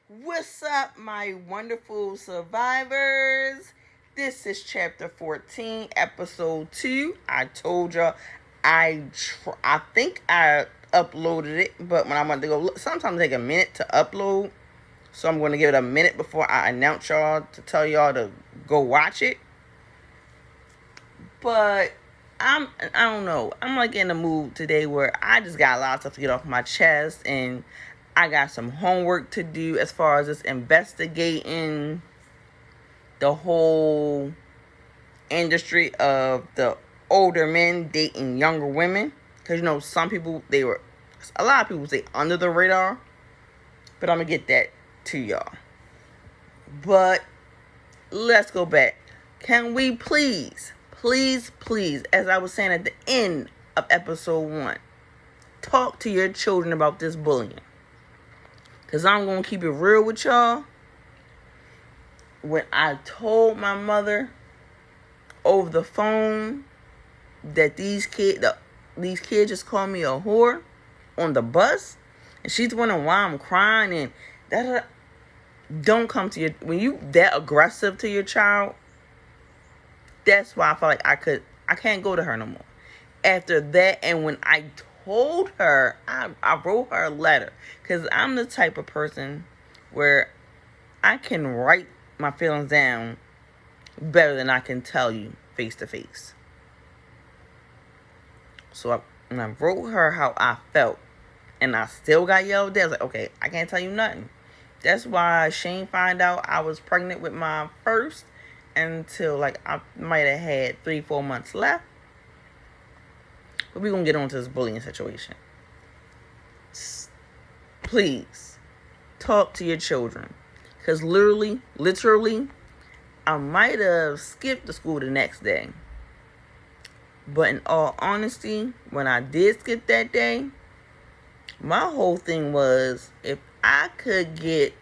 What's up, my wonderful survivors? This is chapter 14, episode 2. I told y'all I think I uploaded it, but when I went to go look, sometimes it take a minute to upload. So I'm going to give it a minute before I announce y'all to tell y'all to go watch it. But I don't know. I'm like in the mood today where I just got a lot of stuff to get off my chest, and I got some homework to do as far as just investigating the whole industry of the older men dating younger women. Because, some people, a lot of people say under the radar. But I'm going to get that to y'all. But let's go back. Can we please, as I was saying at the end of episode 1, talk to your children about this bullying? Because I'm going to keep it real with y'all. When I told my mother over the phone that these kids just called me a whore on the bus, and she's wondering why I'm crying, and don't come to when you that aggressive to your child. That's why I felt like I can't go to her no more. After that, and when I told her, I wrote her a letter. Because I'm the type of person where I can write my feelings down better than I can tell you face to face. So I wrote her how I felt. And I still got yelled at. I was like, okay, I can't tell you nothing. That's why Shane found out I was pregnant with my first until I might have had 3-4 months left. But we're going to get on to this bullying situation. Please, talk to your children. Because literally, I might have skipped the school the next day. But in all honesty, when I did skip that day, my whole thing was, if I could get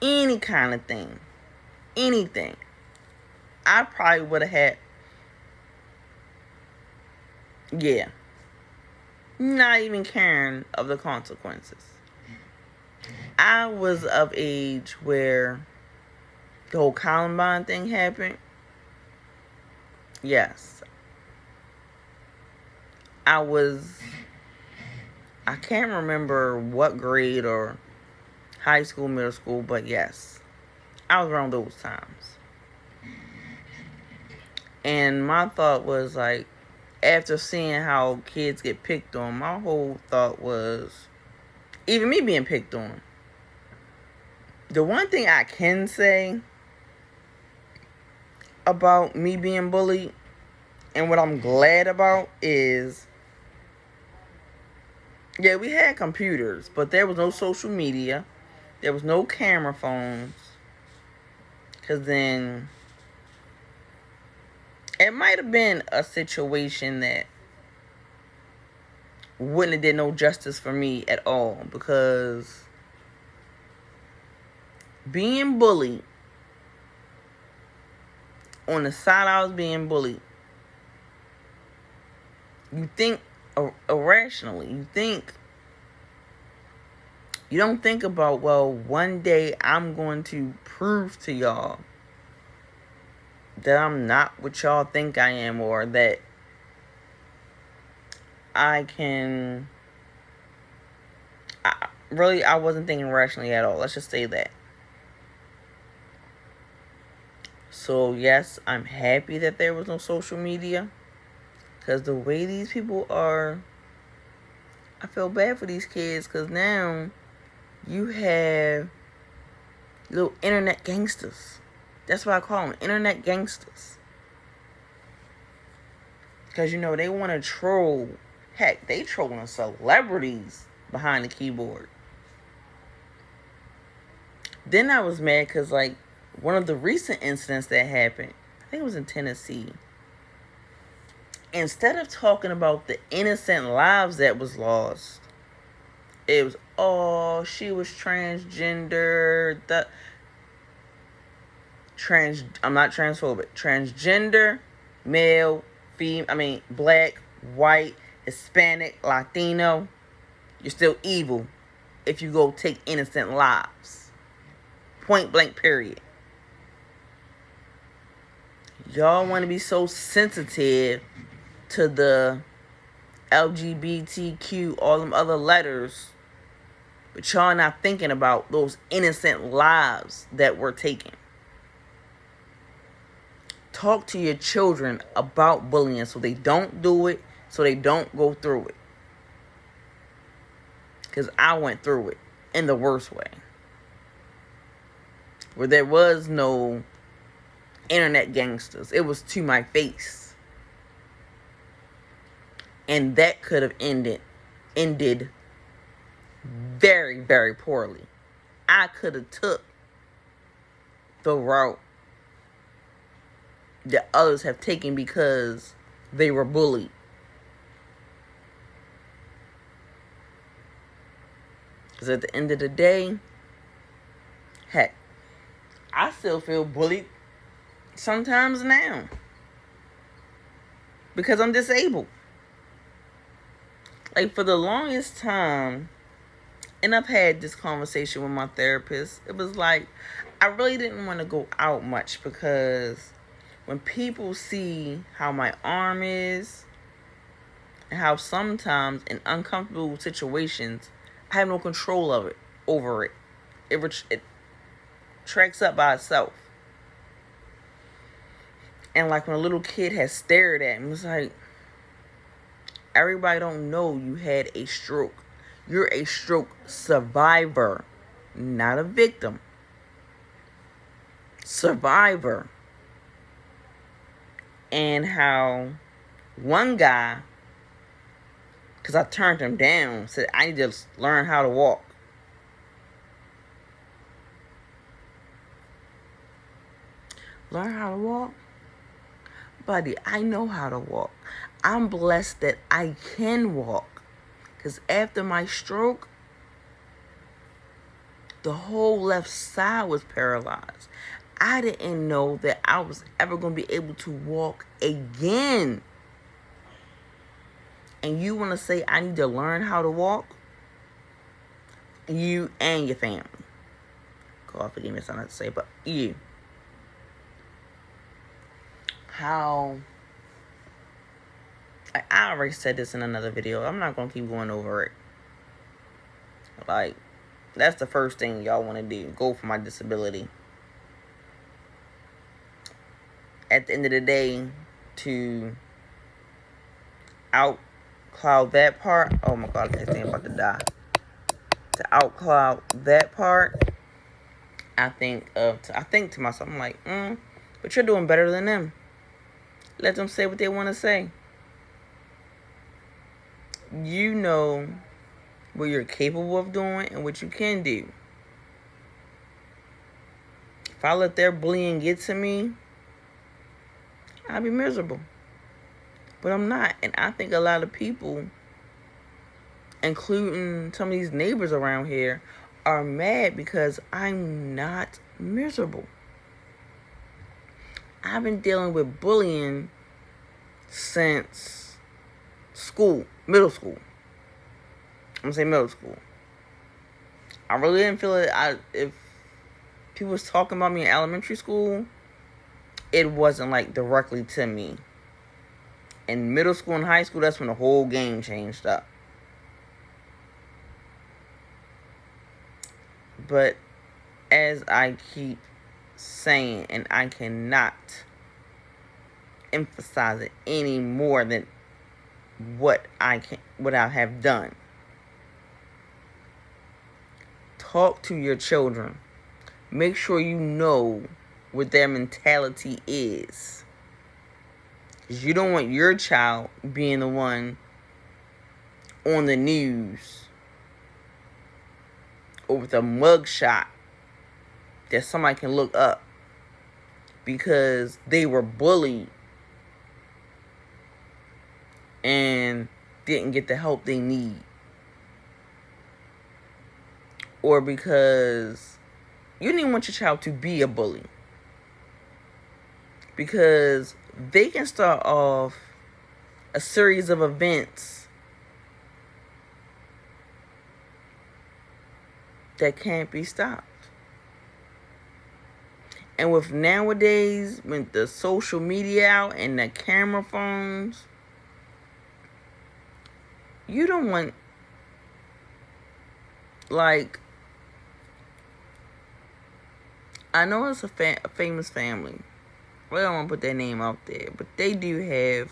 any kind of thing, anything, I probably would have had, not even caring of the consequences. I was of age where the whole Columbine thing happened. Yes. I can't remember what grade or high school, middle school, but yes, I was around those times. And my thought was after seeing how kids get picked on, my whole thought was, even me being picked on, the one thing I can say about me being bullied, and what I'm glad about is, we had computers, but there was no social media. There was no camera phones. Because then it might have been a situation that wouldn't have did no justice for me at all. Because being bullied, on the side I was being bullied, you think irrationally. You don't think about, well, one day I'm going to prove to y'all that I'm not what y'all think I am, or that I can... I wasn't thinking rationally at all. Let's just say that. So, yes, I'm happy that there was no social media. Because the way these people are, I feel bad for these kids. Because now you have little internet gangsters. That's what I call them, internet gangsters. Because, they want to troll. Heck, they trolling celebrities behind the keyboard. Then I was mad because, one of the recent incidents that happened, I think it was in Tennessee. Instead of talking about the innocent lives that was lost, it was, oh, she was transgender. I'm not transphobic. Transgender, male, black, white, Hispanic, Latino. You're still evil. if you go take innocent lives. Point blank, period. Y'all want to be so sensitive to the LGBTQ, all them other letters, but y'all not thinking about those innocent lives that were taken. Talk to your children about bullying so they don't do it, so they don't go through it. Because I went through it in the worst way. Where there was no internet gangsters. It was to my face. And that could have ended very, very poorly. I could have took the route that others have taken because they were bullied. Because at the end of the day, heck, I still feel bullied sometimes now. Because I'm disabled. Like, for the longest time, and I've had this conversation with my therapist, it was like, I really didn't want to go out much because when people see how my arm is and how sometimes in uncomfortable situations, I have no control over it. It tracks up by itself. And like when a little kid has stared at me, it's like, everybody don't know you had a stroke. You're a stroke survivor, not a victim. Survivor. And how one guy, because I turned him down, said, I need to learn how to walk. Learn how to walk? Buddy, I know how to walk. I'm blessed that I can walk. Because after my stroke, the whole left side was paralyzed. I didn't know that I was ever going to be able to walk again. And you want to say I need to learn how to walk? You and your family. God, forgive me, it's not to say, but you. How... I already said this in another video. I'm not going to keep going over it. Like, that's the first thing y'all want to do. Go for my disability. At the end of the day, to outcloud that part. Oh my God, I think I'm about to die. To outcloud that part, I think to myself, I'm like, but you're doing better than them. Let them say what they want to say. You know what you're capable of doing and what you can do. If I let their bullying get to me, I'll be miserable. But I'm not. And I think a lot of people, including some of these neighbors around here, are mad because I'm not miserable. I've been dealing with bullying since middle school. I'm gonna say middle school. I really didn't feel it. If people was talking about me in elementary school, it wasn't like directly to me. In middle school and high school, that's when the whole game changed up. But as I keep saying, and I cannot emphasize it any more than what I have done. Talk to your children. Make sure you know what their mentality is. Because you don't want your child being the one on the news or with a mugshot that somebody can look up because they were bullied and didn't get the help they need. Or because you didn't even want your child to be a bully. Because they can start off a series of events that can't be stopped. And with nowadays, with the social media out and the camera phones, you don't want, like, I know it's a famous family. Well, I don't want to put their name out there, but they do have,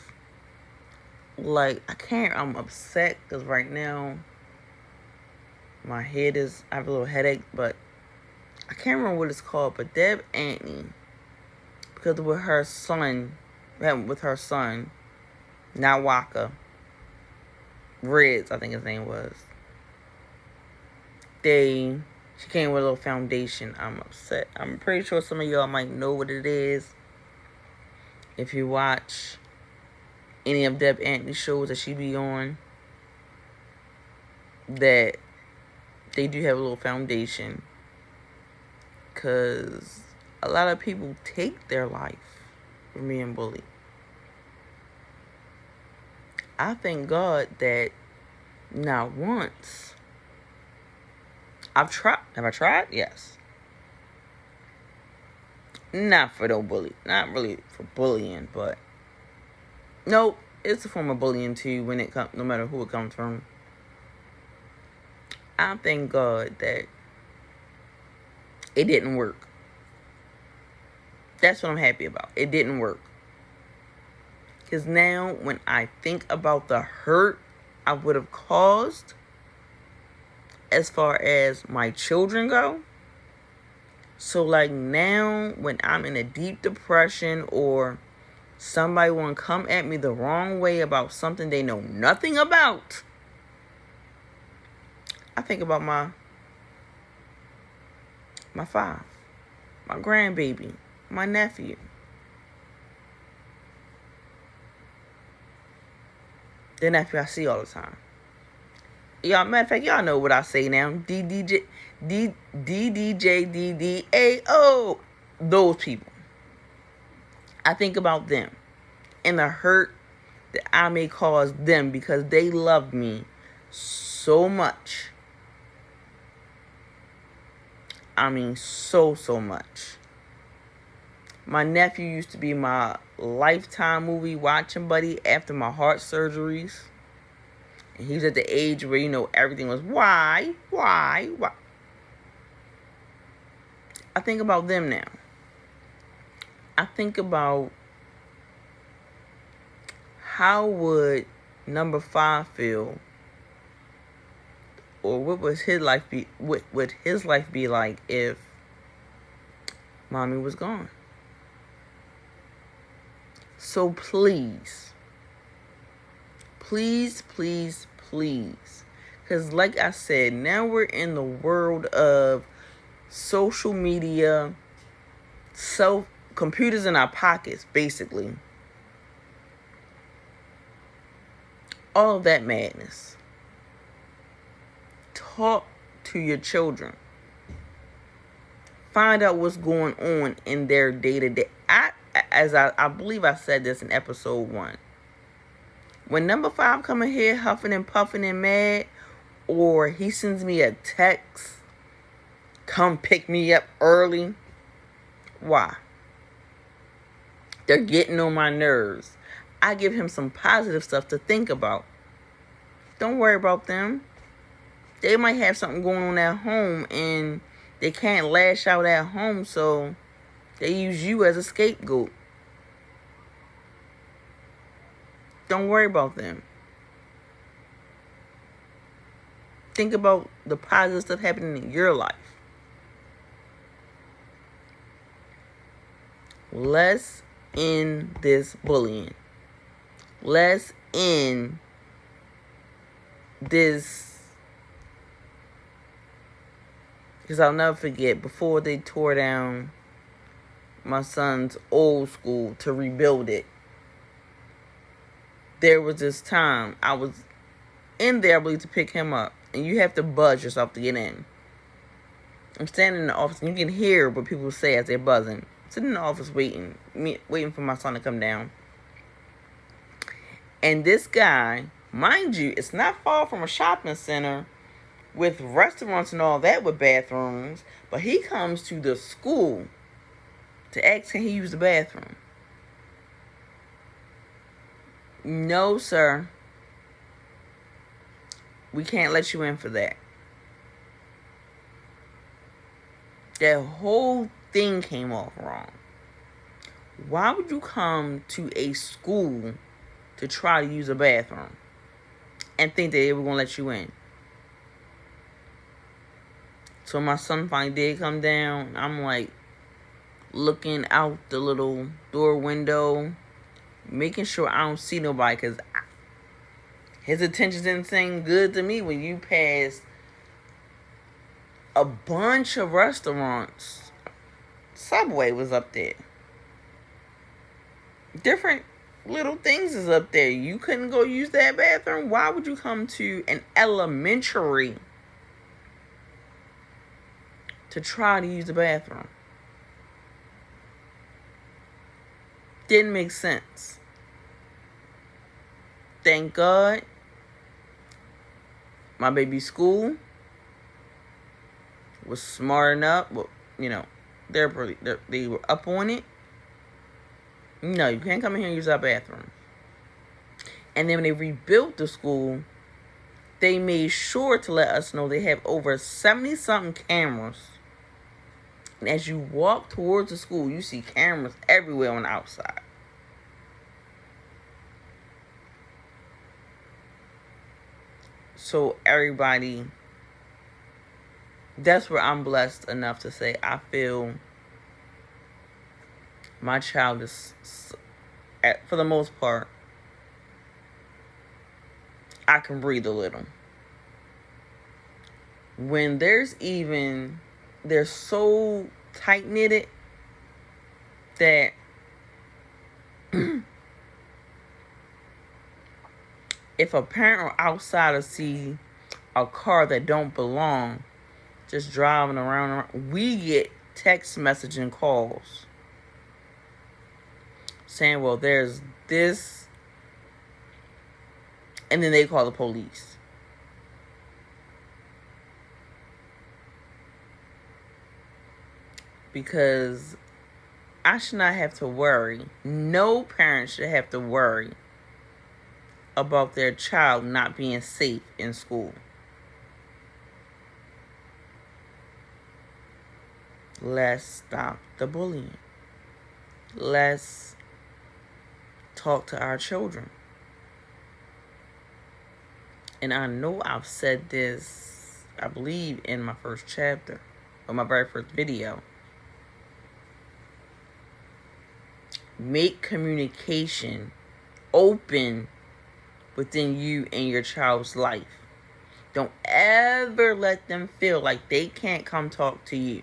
like, I'm upset because right now my head I have a little headache, but I can't remember what it's called. But Deb Antney, because with her son, not Waka, Riz, I think his name was. She came with a little foundation. I'm upset. I'm pretty sure some of y'all might know what it is if you watch any of Deb Antney shows that she be on, that they do have a little foundation, because a lot of people take their life from being bullied. I thank God that not once. I've tried. Have I tried? Yes. Not for no bully. Not really for bullying, but nope, it's a form of bullying too. When it comes, no matter who it comes from. I thank God that it didn't work. That's what I'm happy about. It didn't work. Because now, when I think about the hurt I would have caused, as far as my children go, so like now, when I'm in a deep depression or somebody want to come at me the wrong way about something they know nothing about, I think about my 5, my grandbaby, my nephew. The nephew I see all the time. Y'all, matter of fact, y'all know what I say now. DDJDDAO. Those people. I think about them and the hurt that I may cause them because they love me so much. I mean, so much. My nephew used to be my lifetime movie watching buddy after my heart surgeries. And he was at the age where, everything was, why? I think about them now. I think about how would number 5 feel, or what would his life be? What would his life be like if mommy was gone? So please, because like I said, now we're in the world of social media, computers in our pockets, basically. All of that madness. Talk to your children. Find out what's going on in their day-to-day. I believe I said this in episode 1. When number 5 come in here huffing and puffing and mad, or he sends me a text, come pick me up early. Why? They're getting on my nerves. I give him some positive stuff to think about. Don't worry about them. They might have something going on at home and they can't lash out at home, so they use you as a scapegoat. Don't worry about them. Think about the positive stuff happening in your life. Less in this bullying. Less in this. Because I'll never forget, before they tore down my son's old school to rebuild it, there was this time I was in there, I believe, to pick him up. And you have to buzz yourself to get in. I'm standing in the office, and you can hear what people say as they're buzzing. Sitting in the office waiting for my son to come down. And this guy, mind you, it's not far from a shopping center with restaurants and all that with bathrooms, but he comes to the school to ask can he use the bathroom. No, sir. We can't let you in for that. That whole thing came off wrong. Why would you come to a school to try to use a bathroom and think that they were going to let you in? So my son finally did come down. I'm like looking out the little door window, making sure I don't see nobody, because his attention didn't seem good to me when you pass a bunch of restaurants. Subway was up there. Different little things is up there. You couldn't go use that bathroom. Why would you come to an elementary to try to use the bathroom? Didn't make sense. Thank God my baby's school was smart enough. Well, they were up on it. No, you can't come in here and use our bathroom. And then when they rebuilt the school, they made sure to let us know they have over 70-something cameras. And as you walk towards the school, you see cameras everywhere on the outside. So everybody, that's where I'm blessed enough to say I feel my child is, for the most part, I can breathe a little. When they're so tight-knitted that if a parent or outsider see a car that don't belong just driving around, we get text messaging calls saying, well, there's this, and then they call the police. Because I should not have to worry. No parent should have to worry about their child not being safe in school. Let's stop the bullying. Let's talk to our children. And I know I've said this, I believe, in my first chapter, or my very first video. Make communication open within you and your child's life. Don't ever let them feel like they can't come talk to you.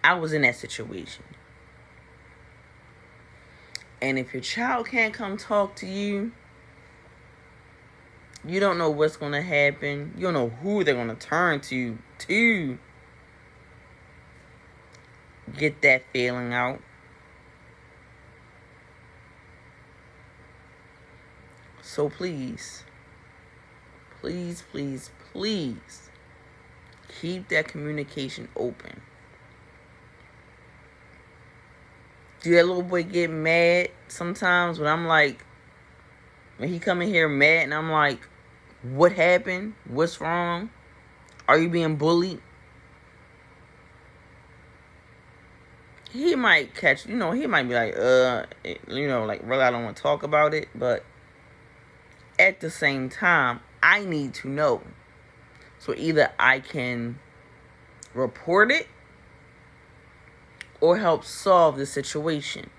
I was in that situation. And if your child can't come talk to you, you don't know what's going to happen. You don't know who they're going to turn to get that feeling out. So please, please, please, please keep that communication open. Do that little boy get mad sometimes when he come in here mad and I'm like, what happened? What's wrong? Are you being bullied? He might catch, he might be like, really, I don't want to talk about it. But at the same time, I need to know. So either I can report it or help solve the situation.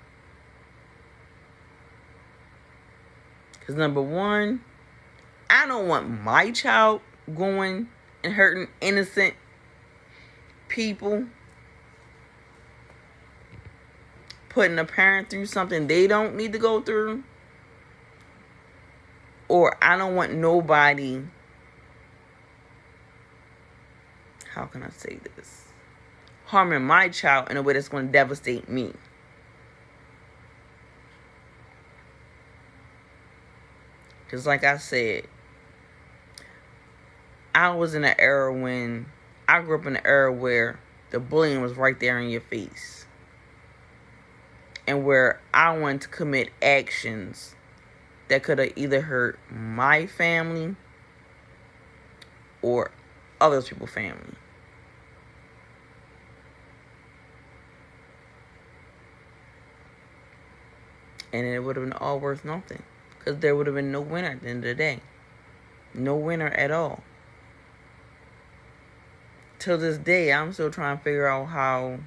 Because number one, I don't want my child going and hurting innocent people. Putting a parent through something they don't need to go through. Or I don't want nobody, how can I say this, harming my child in a way that's going to devastate me. Because like I said, I was in an era when I grew up in an era where the bullying was right there in your face. And where I wanted to commit actions that could have either hurt my family or other people's family. And it would have been all worth nothing. Because there would have been no winner at the end of the day. No winner at all. Till this day, I'm still trying to figure out how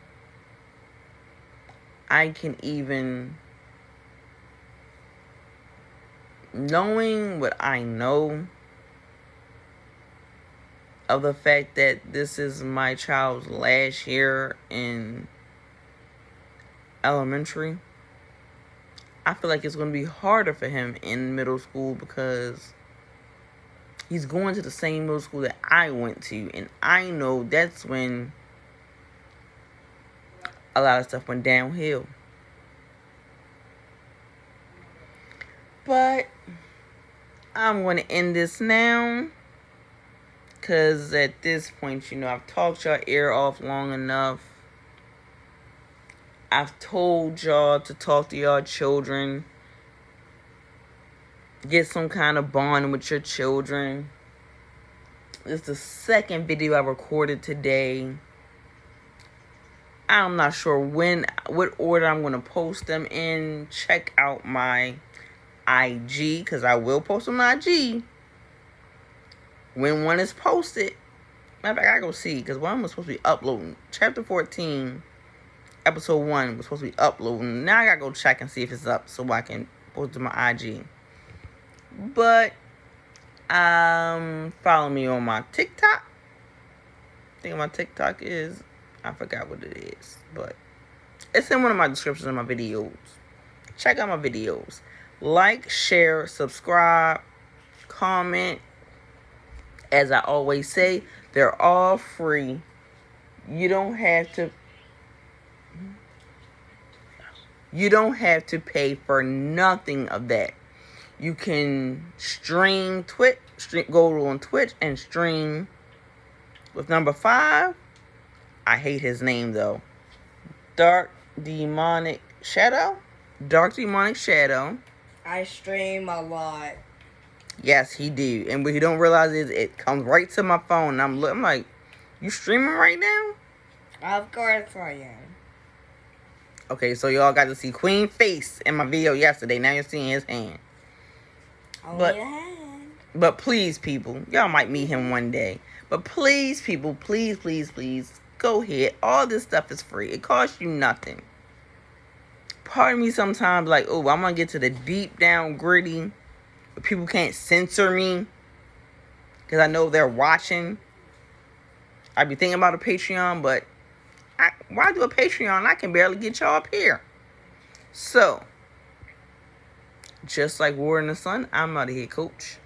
I can even, knowing what I know of the fact that this is my child's last year in elementary, I feel like it's going to be harder for him in middle school because he's going to the same middle school that I went to. And I know that's when a lot of stuff went downhill. But I'm going to end this now. Because at this point, I've talked your ear off long enough. I've told y'all to talk to y'all children. Get some kind of bond with your children. This is the second video I recorded today. I'm not sure what order I'm going to post them in. Check out my IG, because I will post on my IG when one is posted. Matter of fact, I go see, because one was supposed to be uploading. Chapter 14, episode 1 was supposed to be uploading. Now I gotta go check and see if it's up so I can post it to my IG. But follow me on my TikTok. I think my TikTok is, I forgot what it is, but it's in one of my descriptions of my videos. Check out my videos. Like, share, subscribe, comment. As I always say, they're all free. You don't have to pay for nothing of that. You can go on Twitch and stream with number 5. I hate his name though. Dark Demonic Shadow. I stream a lot. Yes, he do. And what he don't realize is it comes right to my phone. And I'm like, you streaming right now? Of course I am. Okay, so y'all got to see Queen face in my video yesterday. Now you're seeing his hand. Only the hand. But please, people, y'all might meet him one day. But please, people, please, go ahead. All this stuff is free. It costs you nothing. Part of me sometimes like, oh, I'm going to get to the deep down gritty. But people can't censor me. Because I know they're watching. I be thinking about a Patreon, but why do a Patreon? I can barely get y'all up here. So, just like War in the Sun, I'm out of here, coach.